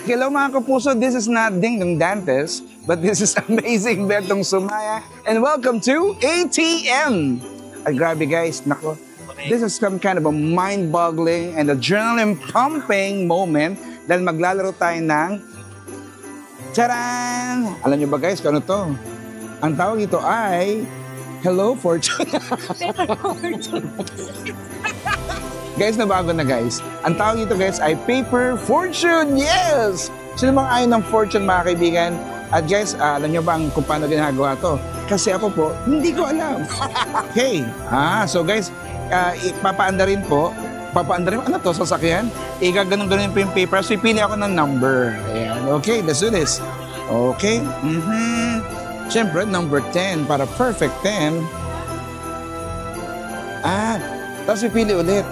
Hello mga kapuso, this is not Ding Dong Dantes, but this is Amazing Betong Sumaya, and welcome to ATM! Ay grabe guys, nako. This is some kind of a mind-boggling and adrenaline-pumping moment dahil maglalaro tayo ng Charan! Alam nyo ba guys, kung ano to? Ang tawag ito ay Hello Fortune. Guys, nabago na guys. Ang tawag ito guys ay Paper Fortune. Yes! Sino bang ayaw ng fortune mga kaibigan? At guys, alam nyo ba kung paano ginagawa to? Kasi ako po, hindi ko alam. Okay. So guys, papaanda rin po. Papaanda rin, ano to, sasakyan? Igaganon-ganon po yung paper. So ipili ako ng number. Ayan. Okay, let's do this. Okay. Siyempre, number 10 para perfect 10. Tapos ipili ulit.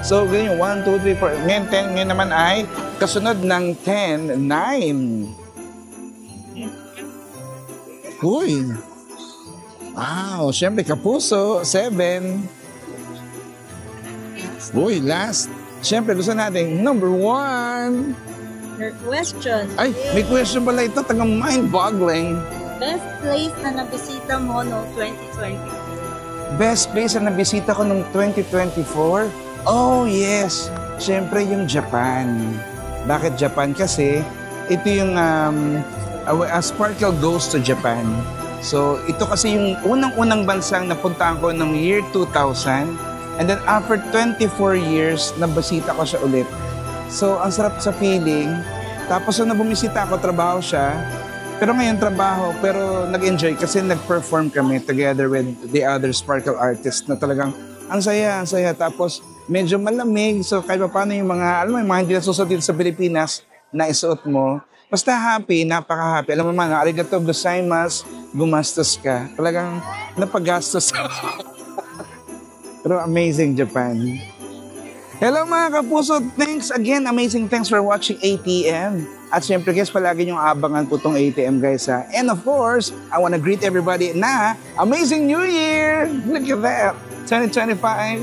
So ganyan, 1, 2, 3, 4. Ngayon 10, ngayon naman ay kasunod ng 10, 9. Uy. Wow, siyempre kapuso, 7. Uy, last. Siyempre gusto natin, number 1. Your question. Ay, may question pala ito, tagang mind-boggling. Best place na nabisita mo noong 2024? Best place na nabisita ko noong 2024? Oh, yes. Siyempre yung Japan. Bakit Japan? Kasi ito yung Sparkle Goes to Japan. So, ito kasi yung unang-unang bansang napuntahan ko noong year 2000. And then after 24 years, nabisita ko siya ulit. So, ang sarap sa feeling. Tapos nung bumisita ako, trabaho siya. Pero ngayon trabaho, pero nag-enjoy kasi nag-perform kami together with the other Sparkle artists na talagang ang saya, ang saya. Tapos medyo malamig, so kahit pa paano yung mga, alam mo, yung mga hindi nasusuot dito sa Pilipinas na isuot mo, basta happy, napaka-happy. Alam mo man, arigato gozaimasu, gumastos ka. Talagang napagastos ka. Pero amazing Japan. Hello mga kapuso, thanks again, amazing thanks for watching ATM. At syempre guys, palagi niyong abangan po itong ATM guys ha. And of course, I wanna greet everybody na Amazing New Year! Look at that, 2025.